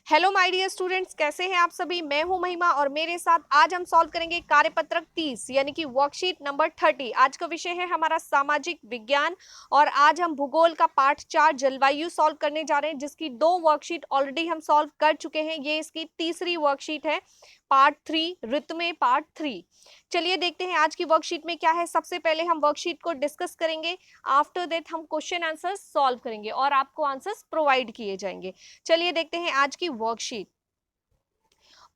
Hello my dear students, कैसे हैं आप सभी। मैं हूं महिमा और मेरे साथ आज हम सॉल्व करेंगे कार्यपत्रक 30 यानी कि वर्कशीट नंबर 30। आज का विषय है हमारा सामाजिक विज्ञान और आज हम भूगोल का पाठ 4 जलवायु सॉल्व करने जा रहे हैं, जिसकी 2 वर्कशीट ऑलरेडी हम सॉल्व कर चुके हैं। ये इसकी तीसरी वर्कशीट है, पार्ट 3 ऋतु में पार्ट 3। चलिए देखते हैं आज की वर्कशीट में क्या है। सबसे पहले हम वर्कशीट को डिस्कस करेंगे, आफ्टर दैट हम क्वेश्चन आंसर्स सॉल्व करेंगे और आपको आंसर्स प्रोवाइड किए जाएंगे। चलिए देखते हैं आज की वर्कशीट।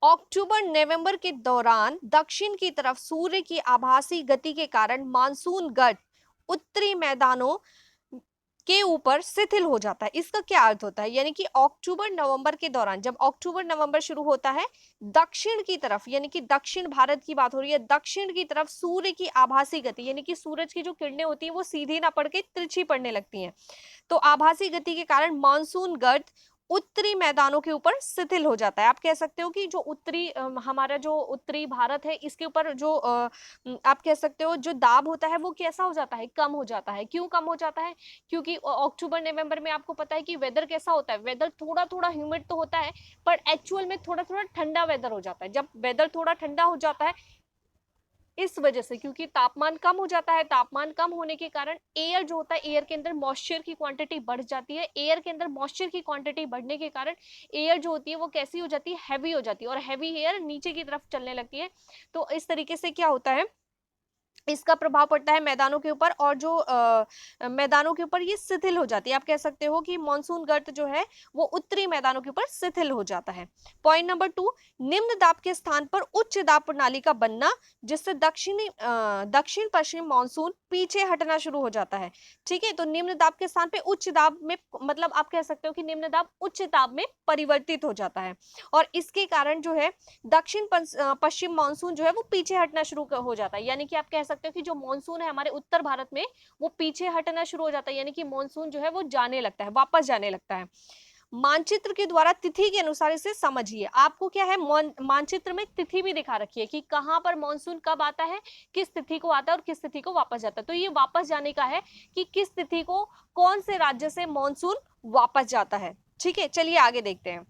अक्टूबर नवंबर के दौरान दक्षिण की तरफ सूर्य की आभासी गति के कारण मानसून गर्त उत्तरी मैदानों के ऊपर शिथिल हो जाता है। इसका क्या अर्थ होता है, यानी कि अक्टूबर नवंबर के दौरान, जब अक्टूबर नवंबर शुरू होता है, दक्षिण की तरफ यानी कि दक्षिण भारत की बात हो रही है, दक्षिण की तरफ सूर्य की आभासी गति यानी कि सूरज की जो किरणें होती है वो सीधी ना पड़ के तिरछी पड़ने लगती हैं। तो आभासी गति के कारण मानसून गर्त उत्तरी मैदानों के ऊपर शिथिल हो जाता है। आप कह सकते हो कि जो उत्तरी हमारा जो उत्तरी भारत है, इसके ऊपर जो आप कह सकते हो जो दाब होता है वो कैसा हो जाता है, कम हो जाता है। क्यों कम हो जाता है? क्योंकि अक्टूबर नवंबर में आपको पता है कि वेदर कैसा होता है, वेदर थोड़ा थोड़ा ह्यूमिड तो होता है पर एक्चुअल में थोड़ा थोड़ा ठंडा वेदर हो जाता है। जब वेदर थोड़ा ठंडा हो जाता है इस वजह से, क्योंकि तापमान कम हो जाता है, तापमान कम होने के कारण एयर जो होता है, एयर के अंदर मॉइस्चर की क्वांटिटी बढ़ जाती है। एयर के अंदर मॉइस्चर की क्वांटिटी बढ़ने के कारण एयर जो होती है वो कैसी हो जाती है, हैवी हो जाती है और हैवी एयर नीचे की तरफ चलने लगती है। तो इस तरीके से क्या होता है, इसका प्रभाव पड़ता है मैदानों के ऊपर और जो मैदानों के ऊपर ये शिथिल हो जाती है। आप कह सकते हो कि मानसून गर्त जो है वो उत्तरी मैदानों के ऊपर शिथिल हो जाता है। पॉइंट नंबर 2, निम्न दाब के स्थान पर उच्च दाब प्रणाली का बनना, जिससे दक्षिण पश्चिम मानसून पीछे हटना शुरू हो जाता है। ठीक है, तो निम्न दाब के स्थान पे उच्च दाब में, मतलब आप कह सकते हो कि निम्न दाब उच्च दाब में परिवर्तित हो जाता है और इसके कारण जो है दक्षिण पश्चिम मानसून जो है वो पीछे हटना शुरू हो जाता है। यानी कि आप कह सकते हो कि जो मानसून है हमारे उत्तर भारत में वो पीछे हटना शुरू हो जाता है, यानी कि मानसून जो है वो जाने लगता है, वापस जाने लगता है। मानचित्र के द्वारा तिथि के अनुसार इसे समझिए। आपको क्या है, मानचित्र में तिथि भी दिखा रखी है कि कहां पर मानसून कब आता है, किस तिथि को आता है और किस तिथि को वापस जाता है। तो ये वापस जाने का है कि किस तिथि को कौन से राज्य से मानसून वापस जाता है। ठीक है, चलिए आगे देखते हैं।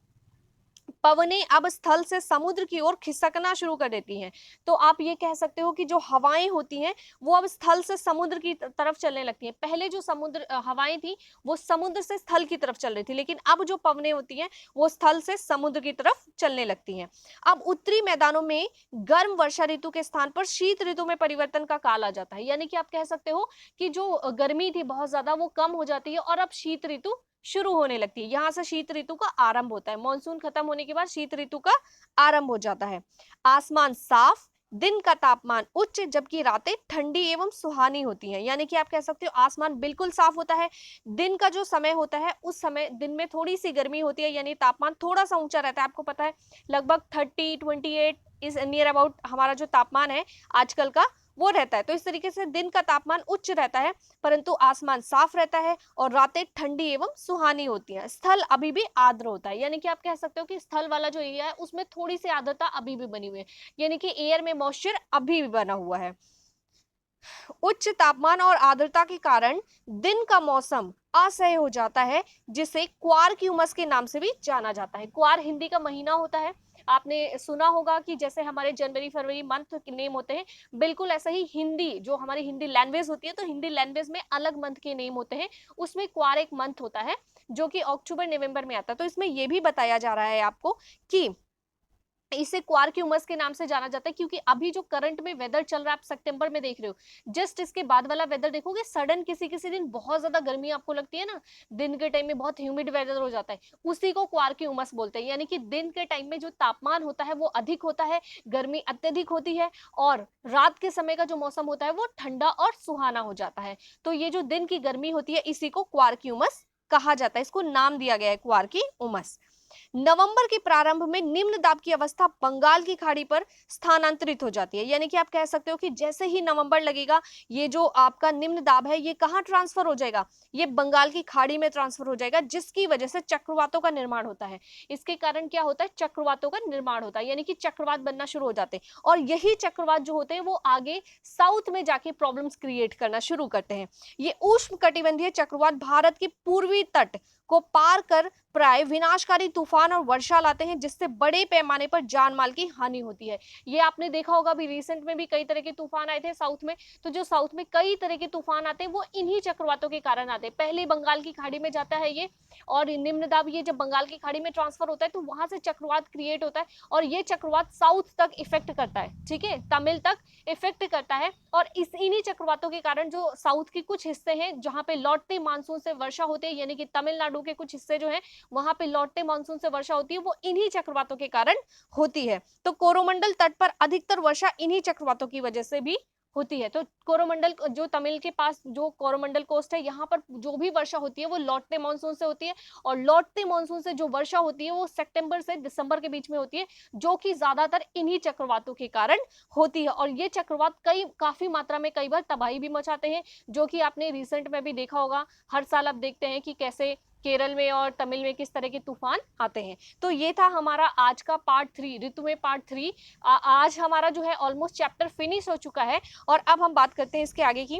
पवनें अब स्थल से समुद्र की ओर खिसकना शुरू कर देती हैं। तो आप ये कह सकते हो कि जो हवाएं होती हैं वो अब स्थल से समुद्र की तरफ चलने लगती हैं। पहले जो समुद्र हवाएं थी वो समुद्र से स्थल की तरफ चल रही थी, लेकिन अब जो पवनें होती हैं वो स्थल से समुद्र की तरफ चलने लगती हैं। अब उत्तरी मैदानों में गर्म वर्षा ऋतु के स्थान पर शीत ऋतु में परिवर्तन का काल आ जाता है। यानी कि आप कह सकते हो कि जो गर्मी थी बहुत ज्यादा वो कम हो जाती है और अब शीत ऋतु शुरू होने लगती है। यहां से शीत ऋतु का आरंभ होता है, मानसून खत्म होने के बाद शीत ऋतु का आरंभ हो जाता है। आसमान साफ, दिन का तापमान उच्च, जबकि रातें ठंडी एवं सुहानी होती हैं। यानी कि आप कह सकते हो आसमान बिल्कुल साफ होता है, दिन का जो समय होता है उस समय दिन में थोड़ी सी गर्मी होती है, यानी तापमान थोड़ा सा ऊंचा रहता है। आपको पता है लगभग 30-28 इज नियर अबाउट हमारा जो तापमान है आजकल का वो रहता है। तो इस तरीके से दिन का तापमान उच्च रहता है परंतु आसमान साफ रहता है और रातें ठंडी एवं सुहानी होती हैं। स्थल अभी भी आर्द्र होता है, यानी कि आप कह सकते हो कि स्थल वाला जो एरिया है उसमें थोड़ी सी आर्द्रता अभी भी बनी हुई है, यानी कि एयर में मॉइस्चर अभी भी बना हुआ है। उच्च तापमान और आर्द्रता के कारण दिन का मौसम असह्य हो जाता है, जिसे क्वारक्यूमस के नाम से भी जाना जाता है। क्वार हिंदी का महीना होता है, आपने सुना होगा कि जैसे हमारे जनवरी फरवरी मंथ के नेम होते हैं, बिल्कुल ऐसा ही हिंदी जो हमारी हिंदी लैंग्वेज होती है तो हिंदी लैंग्वेज में अलग मंथ के नेम होते हैं, उसमें क्वार एक मंथ होता है जो कि अक्टूबर नवंबर में आता है। तो इसमें यह भी बताया जा रहा है आपको कि इसे क्वारक्यूमस के नाम से जाना जाता है, क्योंकि अभी जो करंट में वेदर चल रहा है आप सितंबर में देख रहे हो, जस्ट इसके बाद वाला वेदर देखोगे, सडन किसी किसी दिन बहुत ज्यादा गर्मी आपको लगती है ना, दिन के टाइम में बहुत ह्यूमिड वेदर हो जाता है, उसी को क्वारक्यूमस बोलते हैं। यानी कि दिन के टाइम में जो तापमान होता है वो अधिक होता है, गर्मी अत्यधिक होती है और रात के समय का जो मौसम होता है वो ठंडा और सुहाना हो जाता है। तो ये जो दिन की गर्मी होती है इसी को क्वारक्यूमस कहा जाता है, इसको नाम दिया गया है क्वारक्यूमस। नवंबर के प्रारंभ में निम्न दाब की अवस्था बंगाल की खाड़ी पर स्थानांतरित हो जाती है। यानी कि आप कह सकते हो कि जैसे ही नवंबर लगेगा ये जो आपका निम्न दाब है ये कहां ट्रांसफर हो जाएगा, ये बंगाल की खाड़ी में ट्रांसफर हो जाएगा, जिसकी वजह से चक्रवातों का निर्माण होता है। इसके कारण क्या होता है, चक्रवातों का निर्माण होता है, यानी कि चक्रवात बनना शुरू हो जाते हैं और यही चक्रवात जो होते हैं वो आगे साउथ में जाके प्रॉब्लम्स क्रिएट करना शुरू करते हैं। ये उष्ण कटिबंधीय चक्रवात भारत के पूर्वी तट को पार कर प्राय विनाशकारी तूफान और वर्षा लाते हैं, जिससे बड़े पैमाने पर जान माल की हानि होती है। ये आपने देखा होगा भी, रिसेंट में भी कई तरह के तूफान आए थे साउथ में। तो जो साउथ में कई तरह के तूफान आते हैं वो इन्हीं चक्रवातों के कारण आते हैं। पहले बंगाल की खाड़ी में जाता है ये, और निम्न दाब ये जब बंगाल की खाड़ी में ट्रांसफर होता है तो वहां से चक्रवात क्रिएट होता है, और ये चक्रवात साउथ तक इफेक्ट करता है, ठीक है, तमिल तक इफेक्ट करता है। और इन्हीं चक्रवातों के कारण जो साउथ के कुछ हिस्से हैं जहां पे लौटते मानसून से वर्षा होती है, यानी कि तमिलनाडु के कुछ हिस्से जो है वहां पे लौटते मानसून से वर्षा होती है, वो इन्हीं चक्रवातों के कारण होती है। तो कोरोमंडल तट पर अधिकतर वर्षा इन्हीं चक्रवातों की वजह से भी होती है। तो कोरोमंडल जो तमिल के पास जो कोरोमंडल कोस्ट है, यहाँ पर जो भी वर्षा होती है वो लौटते मानसून से होती है, और लौटते मानसून से जो वर्षा होती है वो सितंबर से दिसंबर के बीच में होती है, जो कि ज्यादातर इन्हीं चक्रवातों के कारण होती है। और ये चक्रवात काफी मात्रा में कई बार तबाही भी मचाते हैं, जो कि आपने रिसेंट में भी देखा होगा। हर साल आप देखते हैं कि कैसे केरल में और तमिल में किस तरह के तूफान आते हैं। तो ये था हमारा आज का पार्ट 3, ऋतु में पार्ट 3। आज हमारा जो है ऑलमोस्ट चैप्टर फिनिश हो चुका है, और अब हम बात करते हैं इसके आगे की।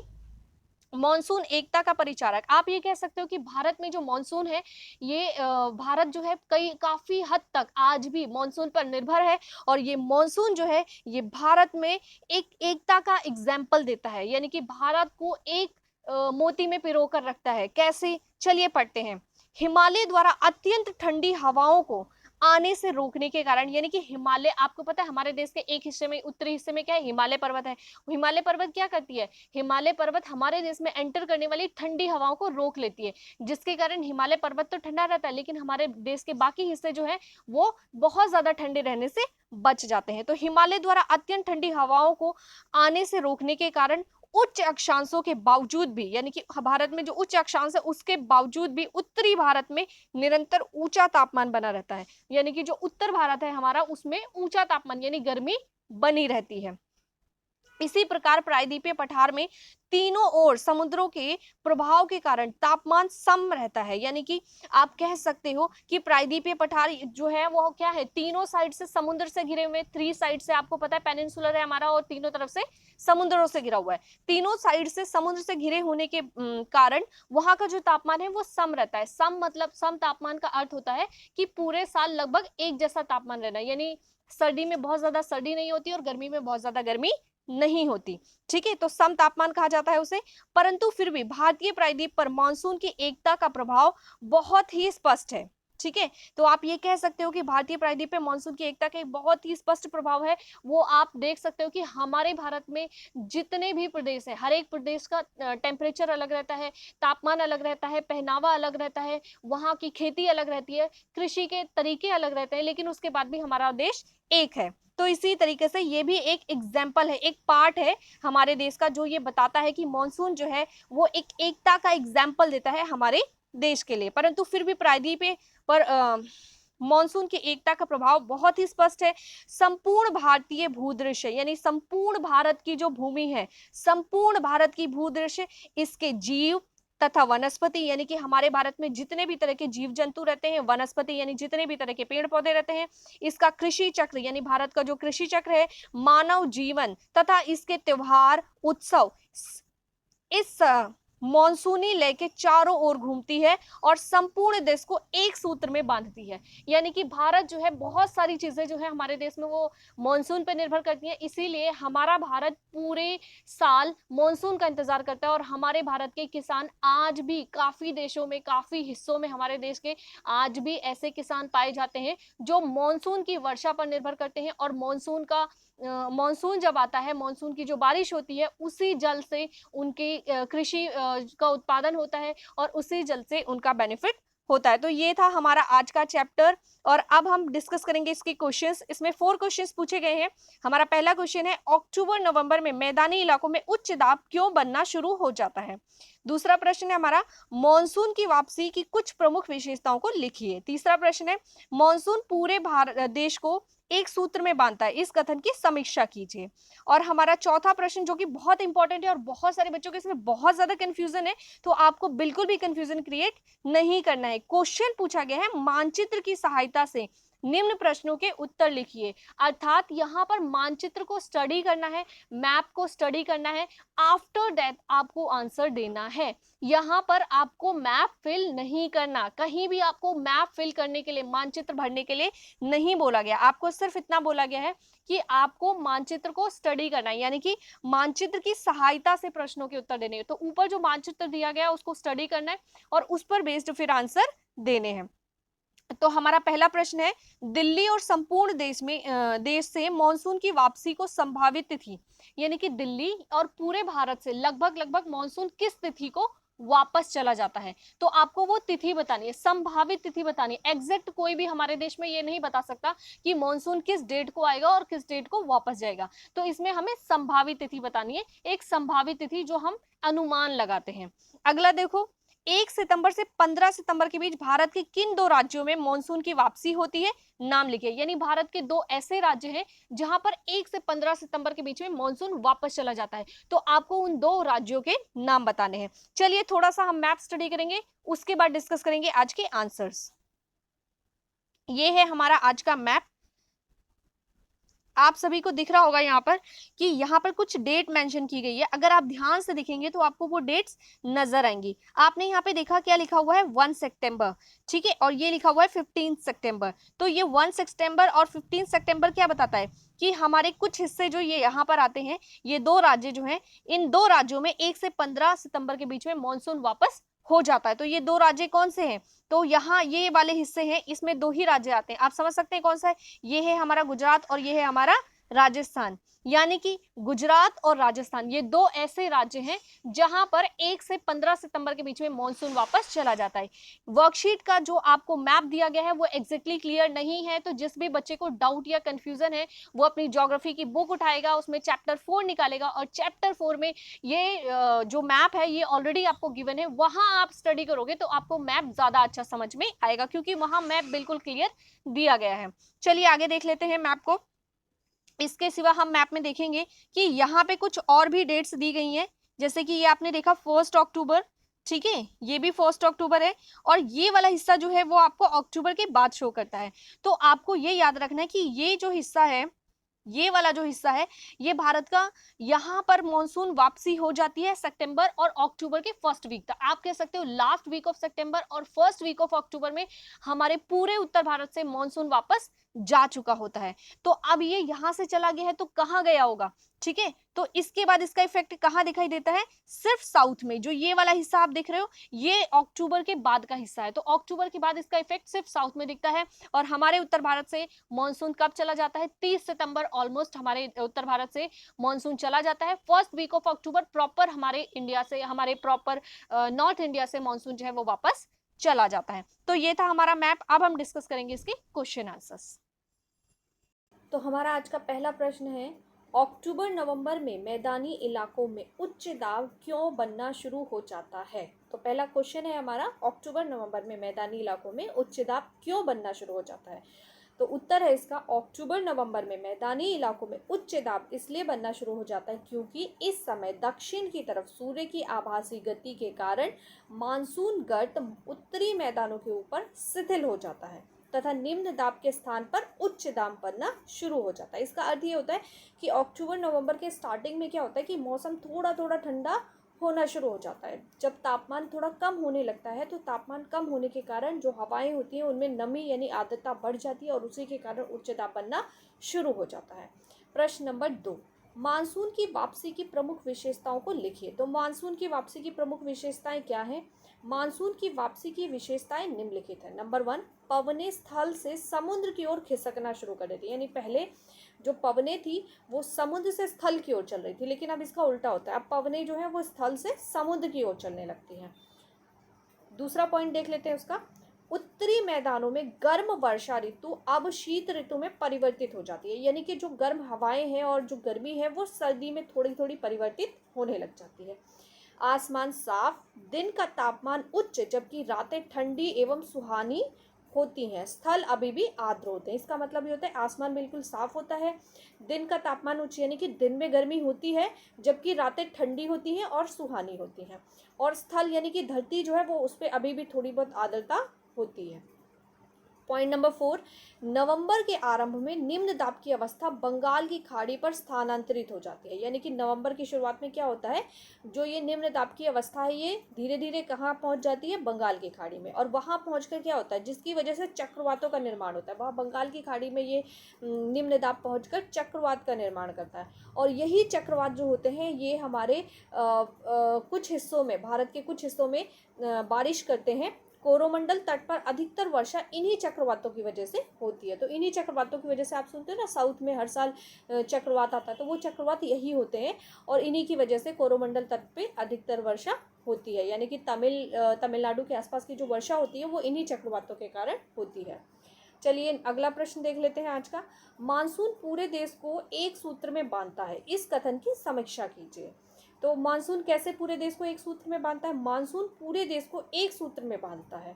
मॉनसून एकता का परिचारक। आप ये कह सकते हो कि भारत में जो मॉनसून है, ये भारत जो है काफी हद तक आज भी मॉनसून पर निर्भर है, और ये मॉनसून जो है ये भारत में एक एकता का एग्जाम्पल देता है, यानी कि भारत को एक मोती में पिरो कर रखता है। कैसे, चलिए पढ़ते हैं। हिमालय द्वारा अत्यंत ठंडी हवाओं को आने से रोकने के कारण, यानी कि हिमालय, आपको पता है हमारे देश के एक हिस्से में, उत्तरी हिस्से में क्या है, हिमालय पर्वत है। हिमालय पर्वत क्या करती है, हिमालय पर्वत हमारे देश में एंटर करने वाली ठंडी हवाओं को रोक लेती है, जिसके कारण हिमालय पर्वत तो ठंडा रहता है, लेकिन हमारे देश के बाकी हिस्से जो है वो बहुत ज्यादा ठंडे रहने से बच जाते हैं। तो हिमालय द्वारा अत्यंत ठंडी हवाओं को आने से रोकने के कारण उच्च अक्षांशों के बावजूद भी, यानी कि भारत में जो उच्च अक्षांश है उसके बावजूद भी उत्तरी भारत में निरंतर ऊंचा तापमान बना रहता है, यानी कि जो उत्तर भारत है हमारा उसमें ऊंचा तापमान यानी गर्मी बनी रहती है। इसी प्रकार प्रायद्वीपीय पठार में तीनों ओर समुद्रों के प्रभाव के कारण तापमान सम रहता है, यानी कि आप कह सकते हो कि प्रायद्वीपीय पठार जो है वो क्या है, तीनों साइड से समुद्र से घिरे हुए, 3 साइड से, आपको पता है पेनिनसुलर है हमारा, और तीनों तरफ से समुद्रों से घिरा हुआ है। तीनों साइड से समुद्र से घिरे होने के कारण वहां का जो तापमान है वो सम रहता है। सम मतलब, सम तापमान का अर्थ होता है कि पूरे साल लगभग एक जैसा तापमान रहना, यानी सर्दी में बहुत ज्यादा सर्दी नहीं होती और गर्मी में बहुत ज्यादा गर्मी नहीं होती, ठीक है, तो सम तापमान कहा जाता है उसे। परंतु फिर भी भारतीय प्रायद्वीप पर मानसून की एकता का प्रभाव बहुत ही स्पष्ट है, ठीक है। तो आप ये कह सकते हो कि भारतीय प्रायद्वीप पे मानसून की एकता का एक बहुत ही स्पष्ट प्रभाव है। वो आप देख सकते हो कि हमारे भारत में जितने भी प्रदेश है, हर एक प्रदेश का टेम्परेचर अलग रहता है, तापमान अलग रहता है, पहनावा अलग रहता है, वहां की खेती अलग रहती है, कृषि के तरीके अलग रहते हैं, लेकिन उसके बाद भी हमारा देश एक है। तो इसी तरीके से ये भी एक एग्जाम्पल है, एक पार्ट है हमारे देश का, जो ये बताता है कि मॉनसून जो है वो एक एकता का एग्जाम्पल देता है हमारे देश के लिए। परंतु फिर भी प्रायद्वीप पर मॉनसून की एकता का प्रभाव बहुत ही स्पष्ट है। संपूर्ण भारतीय भूदृश्य, यानी संपूर्ण भारत की जो भूमि है, संपूर्ण भारत की भूदृश्य, इसके जीव तथा वनस्पति, यानी कि हमारे भारत में जितने भी तरह के जीव जंतु रहते हैं, वनस्पति यानी जितने भी तरह के पेड़ पौधे रहते हैं, इसका कृषि चक्र यानी भारत का जो कृषि चक्र है, मानव जीवन तथा इसके त्योहार उत्सव इस मॉनसूनी लय के चारों ओर घूमती है और संपूर्ण देश को एक सूत्र में बांधती है। यानी कि भारत जो है, बहुत सारी चीजें जो है हमारे देश में वो मॉनसून पर निर्भर करती हैं, इसीलिए हमारा भारत पूरे साल मॉनसून का इंतजार करता है। और हमारे भारत के किसान आज भी काफी देशों में, काफी हिस्सों में हमारे देश के आज भी ऐसे किसान पाए जाते हैं जो मॉनसून की वर्षा पर निर्भर करते हैं, और मॉनसून जब आता है, मॉनसून की जो बारिश होती है, उसी जल से उनकी कृषि का उत्पादन होता है और उसी जल से उनका बेनिफिट होता है। तो ये था हमारा आज का चैप्टर, और अब हम डिस्कस करेंगे इसके क्वेश्चंस। इसमें 4 क्वेश्चंस पूछे गए हैं। हमारा पहला क्वेश्चन है, अक्टूबर नवंबर में मैदानी इलाकों में उच्च दाब क्यों बनना शुरू हो जाता है। दूसरा प्रश्न है हमारा, मॉनसून की वापसी की कुछ प्रमुख विशेषताओं को लिखिए। तीसरा प्रश्न है, मॉनसून पूरे भारत देश को एक सूत्र में बांधता है, इस कथन की समीक्षा कीजिए। और हमारा चौथा प्रश्न, जो कि बहुत इंपॉर्टेंट है और बहुत सारे बच्चों के इसमें बहुत ज्यादा कंफ्यूजन है, तो आपको बिल्कुल भी कंफ्यूजन क्रिएट नहीं करना है। क्वेश्चन पूछा गया है, मानचित्र की सहायता से निम्न प्रश्नों के उत्तर लिखिए। अर्थात यहाँ पर मानचित्र को स्टडी करना है, मैप को स्टडी करना है, आफ्टर दैट आपको आंसर देना है। यहाँ पर आपको मैप फिल नहीं करना, कहीं भी आपको मैप फिल करने के लिए, मानचित्र भरने के लिए नहीं बोला गया। आपको सिर्फ इतना बोला गया है कि आपको मानचित्र को स्टडी करना है, यानी कि मानचित्र की सहायता से प्रश्नों के उत्तर देने हैं। तो ऊपर जो मानचित्र दिया गया है उसको स्टडी करना है और उस पर बेस्ड फिर आंसर देने हैं। तो हमारा पहला प्रश्न है, दिल्ली और संपूर्ण देश से मॉनसून की वापसी को संभावित तिथि, यानी कि दिल्ली और पूरे भारत से लगभग मॉनसून किस तिथि को वापस चला जाता है। तो आपको वो तिथि बतानी है, संभावित तिथि बतानी है। एग्जैक्ट कोई भी हमारे देश में ये नहीं बता सकता कि मॉनसून किस डेट को आएगा और किस डेट को वापस जाएगा। तो इसमें हमें संभावित तिथि बतानी है, एक संभावित तिथि जो हम अनुमान लगाते हैं। अगला देखो, 1 सितंबर से 15 सितंबर के बीच भारत के किन दो राज्यों में मानसून की वापसी होती है, नाम लिखिए। यानी भारत के दो ऐसे राज्य हैं जहां पर 1 से 15 सितंबर के बीच में मानसून वापस चला जाता है। तो आपको उन दो राज्यों के नाम बताने हैं। चलिए थोड़ा सा हम मैप स्टडी करेंगे, उसके बाद डिस्कस करेंगे आज के आंसर्स। ये है हमारा आज का मैप। आप सभी को दिख रहा होगा यहाँ पर कि यहाँ पर कुछ डेट मेंशन की गई है। अगर आप ध्यान से देखेंगे तो आपको वो डेट्स नजर आएंगी। आपने यहाँ पे देखा क्या लिखा हुआ है, 1 सितंबर, ठीक है, और ये लिखा हुआ है 15 सितंबर। तो ये 1 सितंबर और 15 सितंबर क्या बताता है कि हमारे कुछ हिस्से जो ये यहाँ पर आते हैं, ये दो राज्य जो हैं, इन दो राज्यों में 1 से 15 सितंबर के बीच में मानसून वापस हो जाता है। तो ये दो राज्य कौन से हैं, तो यहाँ ये वाले हिस्से हैं, इसमें दो ही राज्य आते हैं। आप समझ सकते हैं कौन सा है, ये है हमारा गुजरात और ये है हमारा राजस्थान। यानी कि गुजरात और राजस्थान ये दो ऐसे राज्य हैं जहां पर 1 से 15 सितंबर के बीच में मॉनसून वापस चला जाता है। वर्कशीट का जो आपको मैप दिया गया है वो एग्जैक्टली क्लियर नहीं है, तो जिस भी बच्चे को डाउट या कंफ्यूजन है वो अपनी ज्योग्राफी की बुक उठाएगा, उसमें चैप्टर 4 निकालेगा और चैप्टर 4 में ये जो मैप है ये ऑलरेडी आपको गिवन है, वहां आप स्टडी करोगे तो आपको मैप ज्यादा अच्छा समझ में आएगा, क्योंकि वहां मैप बिल्कुल क्लियर दिया गया है। चलिए आगे देख लेते हैं मैप को। इसके सिवा हम मैप में देखेंगे कि यहाँ पे कुछ और भी डेट्स दी गई हैं, जैसे कि ये आपने देखा 1 अक्टूबर, ठीक है, ये भी 1 अक्टूबर है, और ये वाला हिस्सा जो है वो आपको अक्टूबर के बाद शो करता है। तो आपको ये याद रखना है कि ये जो हिस्सा है, ये वाला जो हिस्सा है, ये भारत का, यहाँ पर मॉनसून वापसी हो जाती है सितंबर और अक्टूबर के फर्स्ट वीक तक। आप कह सकते हो लास्ट वीक ऑफ सितंबर और फर्स्ट वीक ऑफ अक्टूबर में हमारे पूरे उत्तर भारत से मॉनसून वापस जा चुका होता है। तो अब ये यहां से चला गया है तो कहाँ गया होगा, ठीक है, तो इसके बाद इसका इफेक्ट कहाँ दिखाई देता है, सिर्फ साउथ में। जो ये वाला हिस्सा आप देख रहे हो ये अक्टूबर के बाद का हिस्सा है, तो अक्टूबर के बाद इसका इफेक्ट सिर्फ साउथ में दिखता है। और हमारे उत्तर भारत से मॉनसून कब चला जाता है, 30 सितंबर ऑलमोस्ट हमारे उत्तर भारत से मॉनसून चला जाता है। First week of October proper हमारे इंडिया से, हमारे प्रॉपर नॉर्थ इंडिया से मॉनसून जो है वो वापस चला जाता है। तो ये था हमारा मैप। अब हम डिस्कस करेंगे इसके क्वेश्चन आंसर्स। तो हमारा आज का पहला प्रश्न है, अक्टूबर नवंबर में मैदानी इलाकों में उच्च दाब क्यों बनना शुरू हो जाता है। तो पहला क्वेश्चन है हमारा, अक्टूबर नवंबर में मैदानी इलाकों में उच्च दाब क्यों बनना शुरू हो जाता है। तो उत्तर है इसका, अक्टूबर नवंबर में मैदानी इलाकों में उच्च दाब इसलिए बनना शुरू हो जाता है क्योंकि इस समय दक्षिण की तरफ सूर्य की आभासी गति के कारण मानसून गर्त उत्तरी मैदानों के ऊपर शिथिल हो जाता है तथा निम्न दाब के स्थान पर उच्च दाब बनना शुरू हो जाता है। इसका अर्थ ये होता है कि अक्टूबर नवंबर के स्टार्टिंग में क्या होता है कि मौसम थोड़ा थोड़ा ठंडा होना शुरू हो जाता है। जब तापमान थोड़ा कम होने लगता है तो तापमान कम होने के कारण जो हवाएं होती हैं उनमें नमी यानी आर्द्रता बढ़ जाती है और उसी के कारण उच्च दाब बनना शुरू हो जाता है। प्रश्न नंबर 2, मानसून की वापसी की प्रमुख विशेषताओं को लिखिए। तो मानसून की वापसी की प्रमुख विशेषताएं क्या हैं। मानसून की वापसी की विशेषताएं निम्नलिखित है। नंबर 1, पवनें स्थल से समुद्र की ओर खिसकना शुरू कर देती है, यानी पहले जो पवनें थी वो समुद्र से स्थल की ओर चल रही थी, लेकिन अब इसका उल्टा होता है, अब पवनें जो है वो स्थल से समुद्र की ओर चलने लगती हैं। दूसरा पॉइंट देख लेते हैं उसका, उत्तरी मैदानों में गर्म वर्षा ऋतु अब शीत ऋतु में परिवर्तित हो जाती है, यानी कि जो गर्म हवाएं हैं और जो गर्मी है वो सर्दी में थोड़ी थोड़ी परिवर्तित होने लग जाती है। आसमान साफ, दिन का तापमान उच्च जबकि रातें ठंडी एवं सुहानी होती हैं, स्थल अभी भी आर्द्र होते हैं। इसका मतलब ये होता है आसमान बिल्कुल साफ होता है, दिन का तापमान उच्च यानी कि दिन में गर्मी होती है जबकि रातें ठंडी होती हैं और सुहानी होती हैं, और स्थल यानी कि धरती जो है वो उस पर अभी भी थोड़ी बहुत आर्द्रता होती है। पॉइंट नंबर 4, नवंबर के आरंभ में निम्न दाब की अवस्था बंगाल की खाड़ी पर स्थानांतरित हो जाती है। यानी कि नवंबर की शुरुआत में क्या होता है, जो ये निम्न दाब की अवस्था है ये धीरे धीरे कहाँ पहुंच जाती है, बंगाल की खाड़ी में। और वहां पहुंचकर क्या होता है, जिसकी वजह से चक्रवातों का निर्माण होता है। वहाँ बंगाल की खाड़ी में ये निम्न दाब पहुंचकर चक्रवात का निर्माण करता है। और यही चक्रवात जो होते हैं ये हमारे कुछ हिस्सों में, भारत के कुछ हिस्सों में बारिश करते हैं। कोरोमंडल तट पर अधिकतर वर्षा इन्हीं चक्रवातों की वजह से होती है। तो इन्हीं चक्रवातों की वजह से आप सुनते हो ना, साउथ में हर साल चक्रवात आता है, तो वो चक्रवात यही होते हैं। और इन्हीं की वजह से कोरोमंडल तट पे अधिकतर वर्षा होती है। यानी कि तमिलनाडु के आसपास की जो वर्षा होती है वो इन्हीं चक्रवातों के कारण होती है। चलिए अगला प्रश्न देख लेते हैं आज का। मानसून पूरे देश को एक सूत्र में बांधता है, इस कथन की समीक्षा कीजिए। तो मानसून कैसे पूरे देश को एक सूत्र में बांधता है? मानसून पूरे देश को एक सूत्र में बांधता है।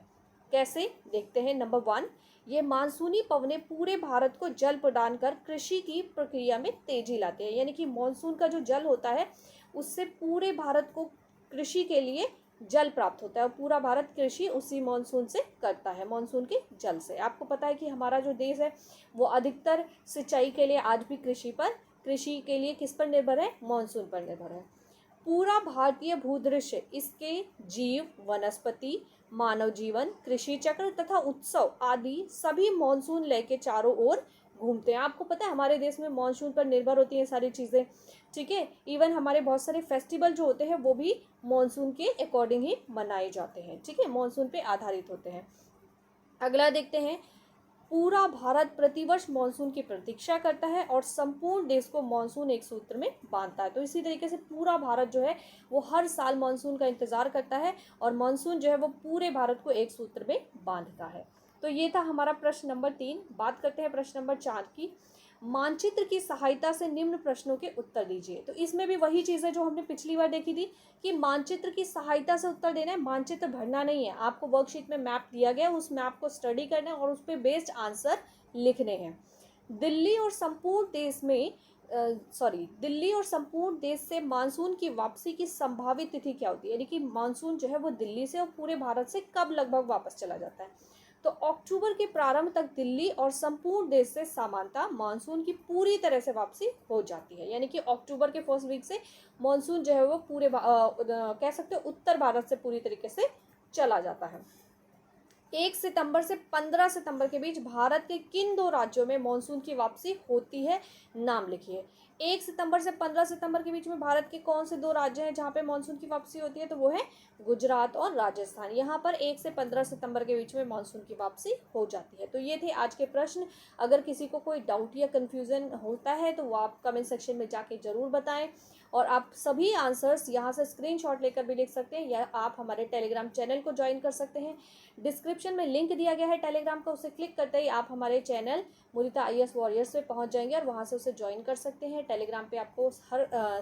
कैसे, देखते हैं। नंबर 1, ये मानसूनी पवनें पूरे भारत को जल प्रदान कर कृषि की प्रक्रिया में तेजी लाते हैं। यानी कि मानसून का जो जल होता है उससे पूरे भारत को कृषि के लिए जल प्राप्त होता है। और पूरा भारत कृषि उसी मानसून से करता है, मानसून के जल से। आपको पता है कि हमारा जो देश है वो अधिकतर सिंचाई के लिए आज भी कृषि के लिए किस पर निर्भर है? मानसून पर निर्भर है। पूरा भारतीय भूदृश्य इसके जीव, वनस्पति, मानव जीवन, कृषि चक्र तथा उत्सव आदि सभी मानसून लय के चारों ओर घूमते हैं। आपको पता है हमारे देश में मानसून पर निर्भर होती हैं सारी चीज़ें, ठीक है। इवन हमारे बहुत सारे फेस्टिवल जो होते हैं वो भी मानसून के अकॉर्डिंग ही मनाए जाते हैं, ठीक है, मानसून पे आधारित होते हैं। अगला देखते हैं। पूरा भारत प्रतिवर्ष मानसून की प्रतीक्षा करता है और संपूर्ण देश को मानसून एक सूत्र में बांधता है। तो इसी तरीके से पूरा भारत जो है वो हर साल मानसून का इंतजार करता है और मानसून जो है वो पूरे भारत को एक सूत्र में बांधता है। तो ये था हमारा प्रश्न नंबर 3। बात करते हैं प्रश्न नंबर 4 की। मानचित्र की सहायता से निम्न प्रश्नों के उत्तर दीजिए। तो इसमें भी वही चीज़ है जो हमने पिछली बार देखी थी कि मानचित्र की सहायता से उत्तर देना है, मानचित्र भरना नहीं है। आपको वर्कशीट में मैप दिया गया है, उस मैप को स्टडी करना है और उस पर बेस्ड आंसर लिखने हैं। दिल्ली और संपूर्ण देश से मानसून की वापसी की संभावित तिथि क्या होती है? यानी कि मानसून जो है वो दिल्ली से और पूरे भारत से कब लगभग वापस चला जाता है? तो अक्टूबर के प्रारंभ तक दिल्ली और संपूर्ण देश से सामान्यतः मानसून की पूरी तरह से वापसी हो जाती है। यानी कि अक्टूबर के फर्स्ट वीक से मानसून जो है वो पूरे कह सकते हो उत्तर भारत से पूरी तरीके से चला जाता है। 1 सितंबर से 15 सितंबर के बीच भारत के किन 2 राज्यों में मानसून की वापसी होती है? नाम लिखिए। 1 सितंबर से 15 सितंबर के बीच में भारत के कौन से 2 राज्य हैं जहाँ पे मानसून की वापसी होती है? तो वो है गुजरात और राजस्थान। यहाँ पर 1 से 15 सितंबर के बीच में मानसून की वापसी हो जाती है। तो ये थे आज के प्रश्न। अगर किसी को कोई डाउट या कन्फ्यूज़न होता है तो वो आप कमेंट सेक्शन में जाके ज़रूर बताएं। और आप सभी आंसर्स यहाँ से स्क्रीनशॉट लेकर भी लिख सकते हैं या आप हमारे टेलीग्राम चैनल को ज्वाइन कर सकते हैं। डिस्क्रिप्शन में लिंक दिया गया है टेलीग्राम का, उसे क्लिक करते ही आप हमारे चैनल मुदिता IAS वॉरियर्स पे पहुंच जाएंगे और वहां से उसे ज्वाइन कर सकते हैं। टेलीग्राम पे आपको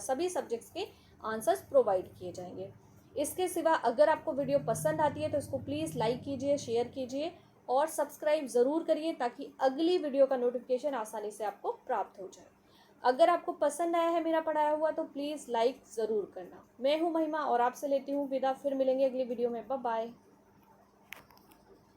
सभी सब्जेक्ट्स के आंसर्स प्रोवाइड किए जाएंगे। इसके सिवा अगर आपको वीडियो पसंद आती है तो इसको प्लीज़ लाइक कीजिए, शेयर कीजिए और सब्सक्राइब ज़रूर करिए ताकि अगली वीडियो का नोटिफिकेशन आसानी से आपको प्राप्त हो जाए। अगर आपको पसंद आया है मेरा पढ़ाया हुआ तो प्लीज़ लाइक ज़रूर करना। मैं हूँ महिमा और आपसे लेती हूँ विदा। फिर मिलेंगे अगली वीडियो में। Bye bye.